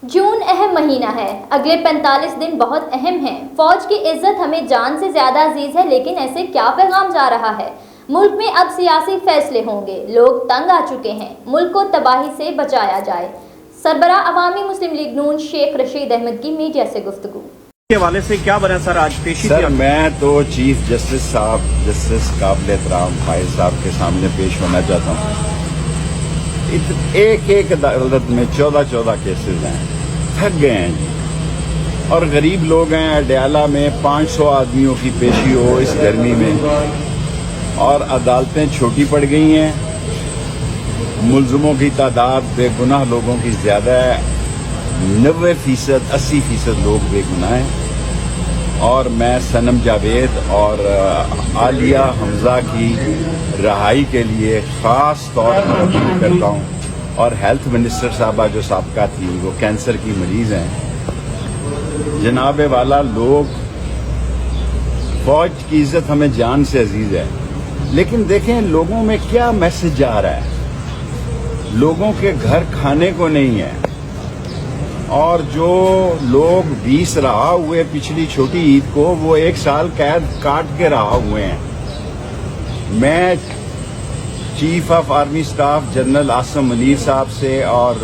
جون اہم مہینہ ہے۔ اگلے 45 دن بہت اہم ہیں۔ فوج کی عزت ہمیں جان سے زیادہ عزیز ہے، لیکن ایسے کیا پیغام جا رہا ہے؟ ملک میں اب سیاسی فیصلے ہوں گے۔ لوگ تنگ آ چکے ہیں۔ ملک کو تباہی سے بچایا جائے۔ سربراہ عوامی مسلم لیگ نون شیخ رشید احمد کی میڈیا سے گفتگو کے حوالے سے کیا بنا سر آج پیشی؟ سر میں تو چیف جسٹس صاحب جسٹس قابل احترام فائز صاحب کے سامنے پیش ہونا چاہتا ہوں۔ ایک عدالت میں 14 کیسز ہیں، تھک گئے ہیں جی، اور غریب لوگ ہیں۔ اڈیالہ میں 500 آدمیوں کی پیشی ہو اس گرمی میں، اور عدالتیں چھوٹی پڑ گئی ہیں۔ ملزموں کی تعداد بے گناہ لوگوں کی زیادہ ہے، 90% 80% لوگ بے گناہ ہیں، اور میں صنم جاوید اور عالیہ حمزہ کی رہائی کے لیے خاص طور پر اپیل کرتا ہوں، اور ہیلتھ منسٹر صاحبہ جو سابقہ تھی، وہ کینسر کی مریض ہیں۔ جناب والا، لوگ فوج کی عزت ہمیں جان سے عزیز ہے، لیکن دیکھیں لوگوں میں کیا میسج آ رہا ہے۔ لوگوں کے گھر کھانے کو نہیں ہے، اور جو لوگ 20 رہا ہوئے پچھلی چھوٹی عید کو، وہ 1 سال قید کاٹ کے رہا ہوئے ہیں۔ میں chief of army staff general Asim Munir صاحب سے اور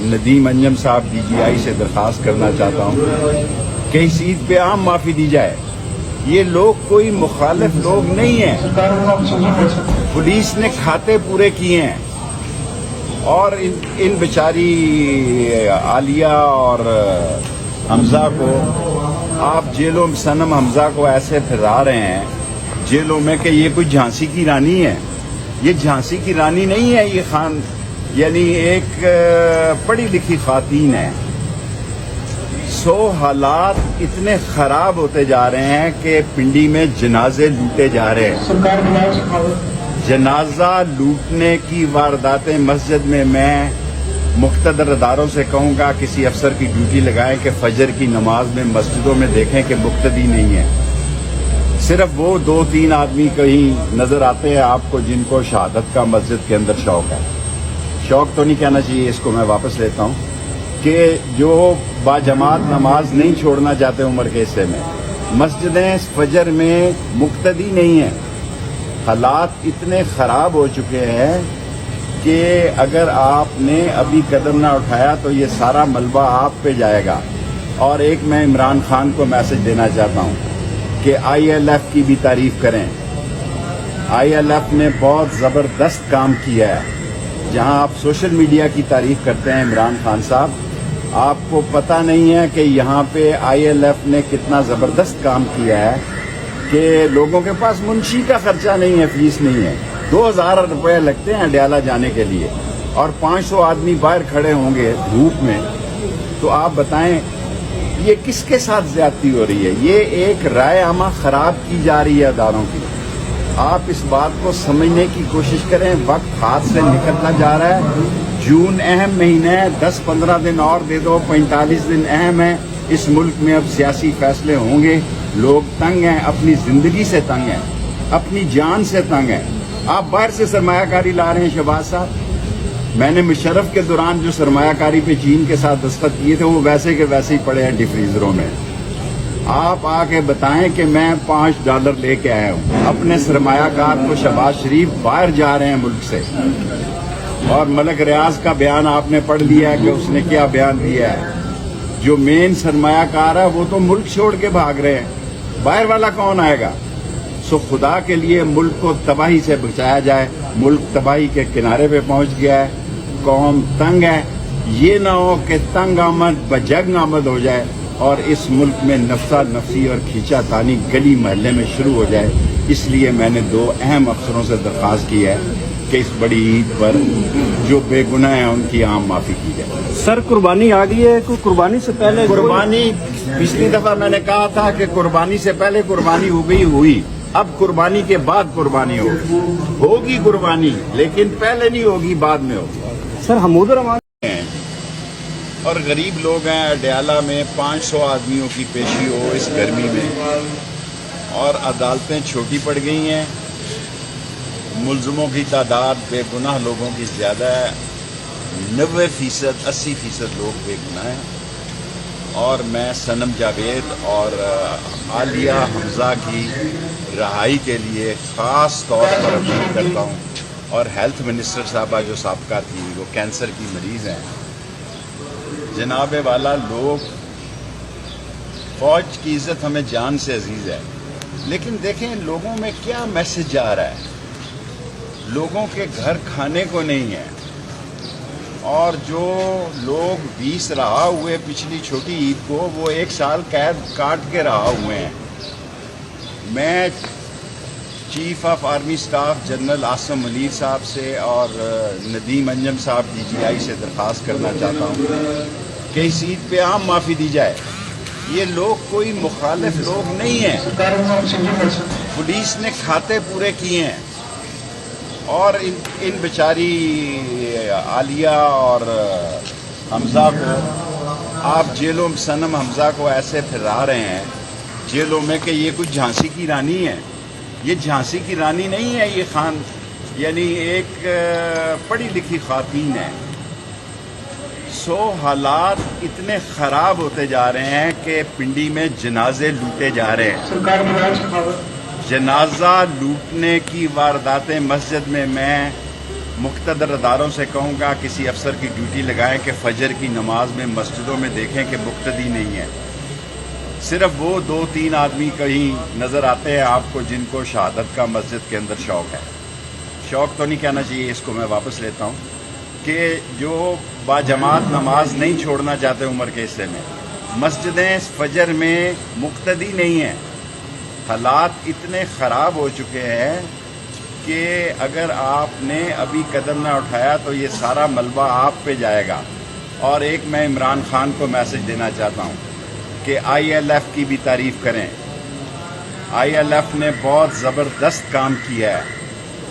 ندیم انجم صاحب DGI سے درخواست کرنا چاہتا ہوں کہ اس عید پہ عام معافی دی جائے۔ یہ لوگ کوئی مخالف لوگ نہیں ہیں، پولیس نے کھاتے پورے کیے ہیں، اور ان بیچاری عالیہ اور حمزہ کو آپ جیلوں میں، صنم حمزہ کو ایسے پھرا رہے ہیں جیلوں میں کہ یہ کوئی جھانسی کی رانی ہے۔ یہ جھانسی کی رانی نہیں ہے، یہ خان یعنی ایک پڑھی لکھی خواتین ہے۔ حالات اتنے خراب ہوتے جا رہے ہیں کہ پنڈی میں جنازے لوٹے جا رہے ہیں۔ جنازہ لوٹنے کی وارداتیں مسجد میں مقتدر اداروں سے کہوں گا کسی افسر کی ڈیوٹی لگائیں کہ فجر کی نماز میں مسجدوں میں دیکھیں کہ مقتدی نہیں ہے۔ صرف وہ 2-3 آدمی کہیں نظر آتے ہیں آپ کو جن کو شہادت کا مسجد کے اندر شوق ہے۔ شوق تو نہیں کہنا چاہیے، اس کو میں واپس لیتا ہوں، کہ جو باجماعت نماز نہیں چھوڑنا چاہتے عمر کے حصے میں، مسجدیں فجر میں مقتدی نہیں ہیں۔ حالات اتنے خراب ہو چکے ہیں کہ اگر آپ نے ابھی قدم نہ اٹھایا تو یہ سارا ملبہ آپ پہ جائے گا۔ اور ایک میں عمران خان کو میسج دینا چاہتا ہوں کہ ILF کی بھی تعریف کریں۔ ILF نے بہت زبردست کام کیا ہے۔ جہاں آپ سوشل میڈیا کی تعریف کرتے ہیں عمران خان صاحب، آپ کو پتہ نہیں ہے کہ یہاں پہ ILF نے کتنا زبردست کام کیا ہے کہ لوگوں کے پاس منشی کا خرچہ نہیں ہے، فیس نہیں ہے۔ 2000 روپے لگتے ہیں اڈیالہ جانے کے لیے، اور 500 آدمی باہر کھڑے ہوں گے دھوپ میں۔ تو آپ بتائیں یہ کس کے ساتھ زیادتی ہو رہی ہے؟ یہ ایک رائے عامہ خراب کی جا رہی ہے اداروں کی۔ آپ اس بات کو سمجھنے کی کوشش کریں، وقت ہاتھ سے نکلتا جا رہا ہے۔ جون اہم مہینہ ہے، 10-15 دن اور دے دو، 45 دن اہم ہے۔ اس ملک میں اب سیاسی فیصلے ہوں گے۔ لوگ تنگ ہیں، اپنی زندگی سے تنگ ہیں، اپنی جان سے تنگ ہیں۔ آپ باہر سے سرمایہ کاری لا رہے ہیں شہباز صاحب۔ میں نے مشرف کے دوران جو سرمایہ کاری پہ چین کے ساتھ دستخط کیے تھے، وہ ویسے کے ویسے ہی پڑے ہیں ڈیفریزروں میں۔ آپ آ کے بتائیں کہ میں $5 لے کے آیا ہوں اپنے سرمایہ کار کو۔ شہباز شریف باہر جا رہے ہیں ملک سے، اور ملک ریاض کا بیان آپ نے پڑھ لیا ہے کہ اس نے کیا بیان دیا ہے۔ جو مین سرمایہ کار ہے وہ تو ملک چھوڑ کے بھاگ رہے ہیں، باہر والا کون آئے گا؟ سو خدا کے لیے ملک کو تباہی سے بچایا جائے۔ ملک تباہی کے کنارے پہ پہنچ گیا ہے، قوم تنگ ہے۔ یہ نہ ہو کہ تنگ آمد بجنگ آمد ہو جائے، اور اس ملک میں نفسا نفسی اور کھینچا تانی گلی محلے میں شروع ہو جائے۔ اس لیے میں نے 2 اہم افسروں سے درخواست کی ہے کہ اس بڑی عید پر جو بے گناہ ہیں ان کی عام معافی کی جائے۔ سر قربانی آ گئی ہے، کوئی قربانی سے پہلے قربانی پچھلی دفعہ میں نے کہا تھا کہ قربانی سے پہلے قربانی ہو گئی ہوئی، اب قربانی کے بعد قربانی ہوگی قربانی، لیکن پہلے نہیں ہوگی، بعد میں ہوگی۔ سر حمود الرحمان اور غریب لوگ ہیں، اڈیالہ میں 500 آدمیوں کی پیشی ہو اس گرمی میں، اور عدالتیں چھوٹی پڑ گئی ہیں۔ ملزموں کی تعداد بے گناہ لوگوں کی زیادہ ہے، 90% 80% لوگ بے گناہ ہیں۔ اور میں صنم جاوید اور عالیہ حمزہ کی رہائی کے لیے خاص طور پر اپیل کرتا ہوں، اور ہیلتھ منسٹر صاحبہ جو سابقہ تھی، وہ کینسر کی مریض ہیں، جناب والا لوگ، فوج کی عزت ہمیں جان سے عزیز ہے، لیکن دیکھیں لوگوں میں کیا میسج جا رہا ہے۔ لوگوں کے گھر کھانے کو نہیں ہے، اور جو لوگ 20 رہا ہوئے پچھلی چھوٹی عید کو، وہ 1 سال قید کاٹ کے رہا ہوئے ہیں۔ میں chief of army staff general Asim Munir صاحب سے اور ندیم انجم صاحب DGI سے درخواست کرنا چاہتا ہوں کہ اس عید پہ عام معافی دی جائے۔ یہ لوگ کوئی مخالف لوگ نہیں ہیں، پولیس نے کھاتے پورے کیے ہیں، اور ان بیچاری عالیہ اور حمزہ کو آپ جیلوں میں، صنم حمزہ کو ایسے پھرا رہے ہیں جیلوں میں کہ یہ کچھ جھانسی کی رانی ہے۔ یہ جھانسی کی رانی نہیں ہے، یہ یعنی ایک پڑھی لکھی خواتین ہے۔ حالات اتنے خراب ہوتے جا رہے ہیں کہ پنڈی میں جنازے لوٹے جا رہے ہیں۔ جنازہ لوٹنے کی وارداتیں مسجد میں مقتدر اداروں سے کہوں گا کسی افسر کی ڈیوٹی لگائیں کہ فجر کی نماز میں مسجدوں میں دیکھیں کہ مقتدی نہیں ہے۔ صرف وہ 2-3 آدمی کہیں نظر آتے ہیں آپ کو جن کو شہادت کا مسجد کے اندر شوق ہے۔ شوق تو نہیں کہنا چاہیے، اس کو میں واپس لیتا ہوں، کہ جو باجماعت نماز نہیں چھوڑنا چاہتے عمر کے حصے میں، مسجدیں فجر میں مقتدی نہیں ہیں۔ حالات اتنے خراب ہو چکے ہیں کہ اگر آپ نے ابھی قدم نہ اٹھایا تو یہ سارا ملبہ آپ پہ جائے گا۔ اور ایک میں عمران خان کو میسج دینا چاہتا ہوں کہ ILF کی بھی تعریف کریں۔ ILF نے بہت زبردست کام کیا ہے۔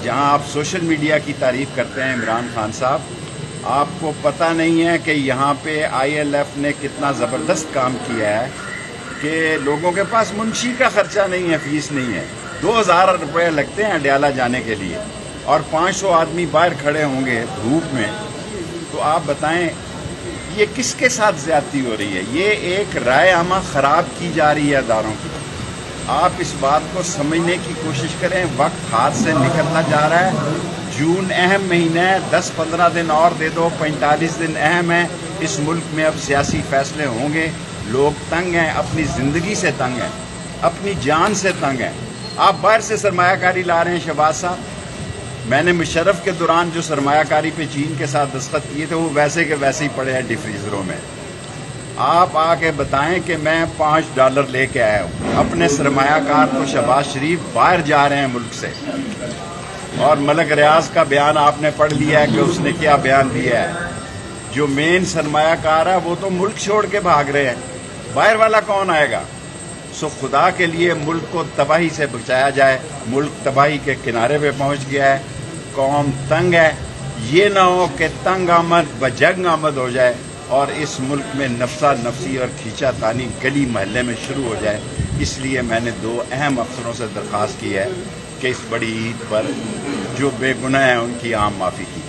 جہاں آپ سوشل میڈیا کی تعریف کرتے ہیں عمران خان صاحب، آپ کو پتہ نہیں ہے کہ یہاں پہ ILF نے کتنا زبردست کام کیا ہے کہ لوگوں کے پاس منشی کا خرچہ نہیں ہے، فیس نہیں ہے۔ 2000 روپے لگتے ہیں اڈیالہ جانے کے لیے، اور 500 آدمی باہر کھڑے ہوں گے دھوپ میں۔ تو آپ بتائیں یہ کس کے ساتھ زیادتی ہو رہی ہے؟ یہ ایک رائے عامہ خراب کی جا رہی ہے اداروں کی۔ آپ اس بات کو سمجھنے کی کوشش کریں، وقت ہاتھ سے نکلتا جا رہا ہے۔ جون اہم مہینہ ہے، 10-15 دن اور دے دو، 45 دن اہم ہے۔ اس ملک میں اب سیاسی فیصلے ہوں گے۔ لوگ تنگ ہیں، اپنی زندگی سے تنگ ہیں، اپنی جان سے تنگ ہیں۔ آپ باہر سے سرمایہ کاری لا رہے ہیں شہباز صاحب۔ میں نے مشرف کے دوران جو سرمایہ کاری پہ چین کے ساتھ دستخط کیے تھے وہ ویسے کے ویسے ہی پڑے ہیں ڈی فریزروں میں۔ آپ آ کے بتائیں کہ میں $5 لے کے آیا ہوں۔ اپنے سرمایہ کار تو شہباز شریف باہر جا رہے ہیں ملک سے، اور ملک ریاض کا بیان آپ نے پڑھ لیا ہے کہ اس نے کیا بیان دیا ہے۔ جو مین سرمایہ کار ہے وہ تو ملک چھوڑ کے بھاگ رہے ہیں، باہر والا کون آئے گا؟ سو خدا کے لیے ملک کو تباہی سے بچایا جائے۔ ملک تباہی کے کنارے پہ پہنچ گیا ہے، قوم تنگ ہے۔ یہ نہ ہو کہ تنگ آمد بجنگ آمد ہو جائے اور اس ملک میں نفسا نفسی اور کھینچا تانی گلی محلے میں شروع ہو جائے۔ اس لیے میں نے 2 اہم افسروں سے درخواست کی ہے کہ اس بڑی عید پر جو بے گناہ ہیں ان کی عام معافی کی۔